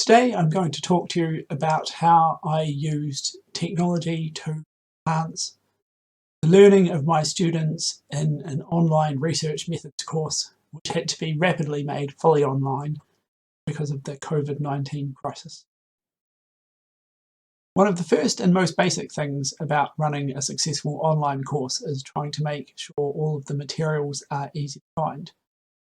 Today I'm going to talk to you about how I used technology to enhance the learning of my students in an online research methods course, which had to be rapidly made fully online because of the COVID-19 crisis. One of the first and most basic things about running a successful online course is trying to make sure all of the materials are easy to find.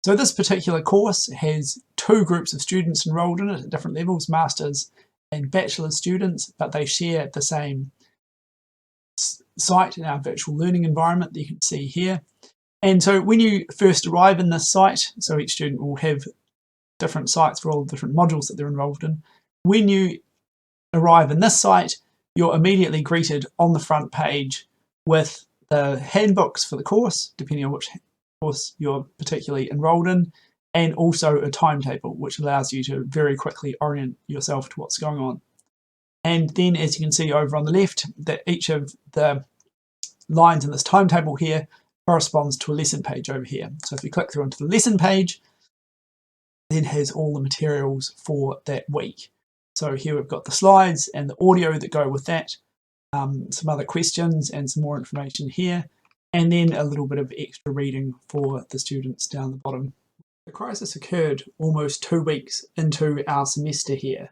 So this particular course has two groups of students enrolled in it at different levels, masters and bachelor students, but they share the same site in our virtual learning environment that you can see here. And so when you first arrive in this site, so each student will have different sites for all the different modules that they're involved in. When you arrive in this site, you're immediately greeted on the front page with the handbooks for the course, depending on which course you're particularly enrolled in, and also a timetable which allows you to very quickly orient yourself to what's going on. And then, as you can see over on the left, that each of the lines in this timetable here corresponds to a lesson page over here. So if you click through onto the lesson page, then has all the materials for that week. So here we've got the slides and the audio that go with that, some other questions and some more information here, and then a little bit of extra reading for the students down the bottom. The crisis occurred almost 2 weeks into our semester here,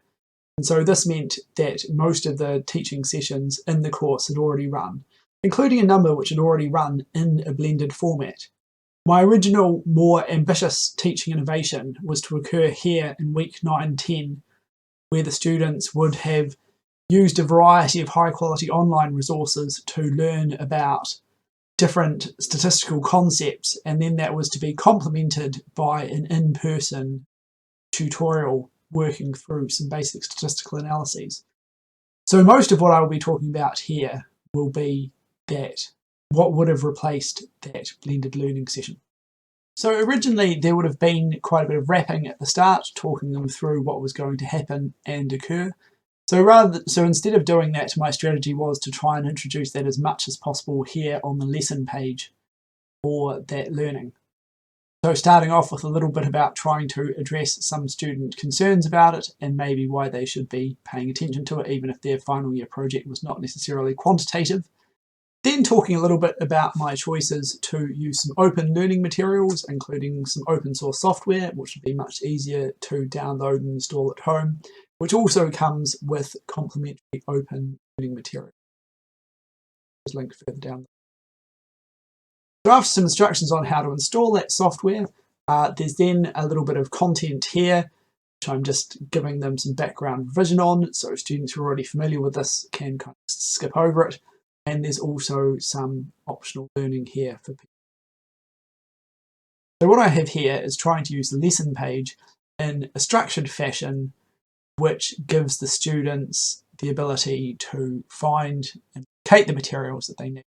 and so this meant that most of the teaching sessions in the course had already run, including a number which had already run in a blended format. My original, more ambitious teaching innovation was to occur here in week 9-10, where the students would have used a variety of high-quality online resources to learn about different statistical concepts, and then that was to be complemented by an in-person tutorial working through some basic statistical analyses. So most of what I will be talking about here will be that what would have replaced that blended learning session. So originally there would have been quite a bit of wrapping at the start, talking them through what was going to happen and occur. So instead of doing that, my strategy was to try and introduce that as much as possible here on the lesson page for that learning. So starting off with a little bit about trying to address some student concerns about it and maybe why they should be paying attention to it, even if their final year project was not necessarily quantitative. Then talking a little bit about my choices to use some open learning materials, including some open source software, which would be much easier to download and install at home, which also comes with complementary open learning material. There's a link further down. So after some instructions on how to install that software, there's then a little bit of content here, which I'm just giving them some background revision on, so students who are already familiar with this can kind of skip over it. And there's also some optional learning here for people. So what I have here is trying to use the lesson page in a structured fashion, which gives the students the ability to find and locate the materials that they need in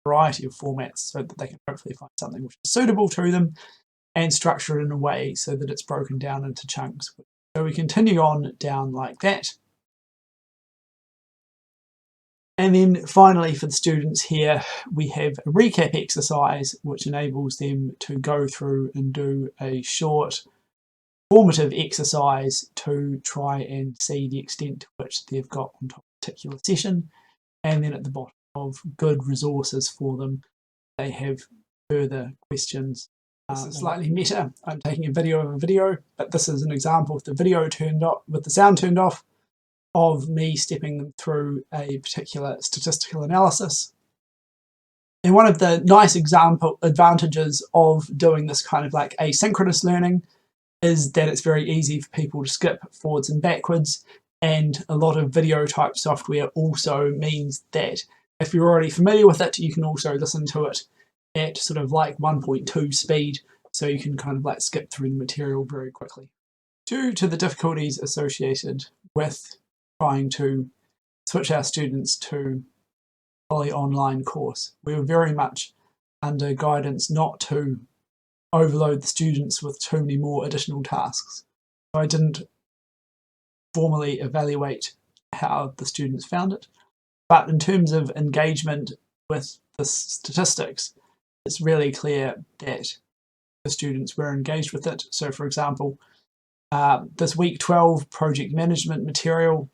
a variety of formats so that they can hopefully find something which is suitable to them and structure it in a way so that it's broken down into chunks. So we continue on down like that. And then finally for the students here, we have a recap exercise which enables them to go through and do a short formative exercise to try and see the extent to which they've got on top of a particular session. And then at the bottom of good resources for them, they have further questions. This is slightly meta. I'm taking a video of a video, but this is an example with the video turned off, with the sound turned off, of me stepping them through a particular statistical analysis. And one of the nice advantages of doing this kind of like asynchronous learning is that it's very easy for people to skip forwards and backwards, and a lot of video type software also means that if you're already familiar with it, you can also listen to it at sort of like 1.2 speed, so you can kind of like skip through the material very quickly. Due to the difficulties associated with trying to switch our students to a fully online course, we were very much under guidance not to overload the students with too many more additional tasks. So I didn't formally evaluate how the students found it, but in terms of engagement with the statistics, it's really clear that the students were engaged with it. So for example, This week 12 project management material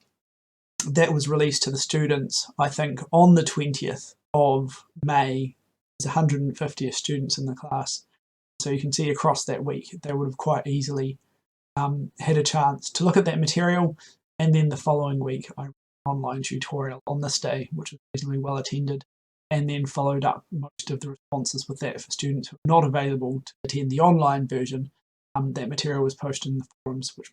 that was released to the students, I think, on the 20th of May. There's 150 students in the class. So you can see across that week, they would have quite easily had a chance to look at that material. And then the following week, I ran an online tutorial on this day, which was reasonably well attended, and then followed up most of the responses with that for students who are not available to attend the online version. That material was posted in the forums, which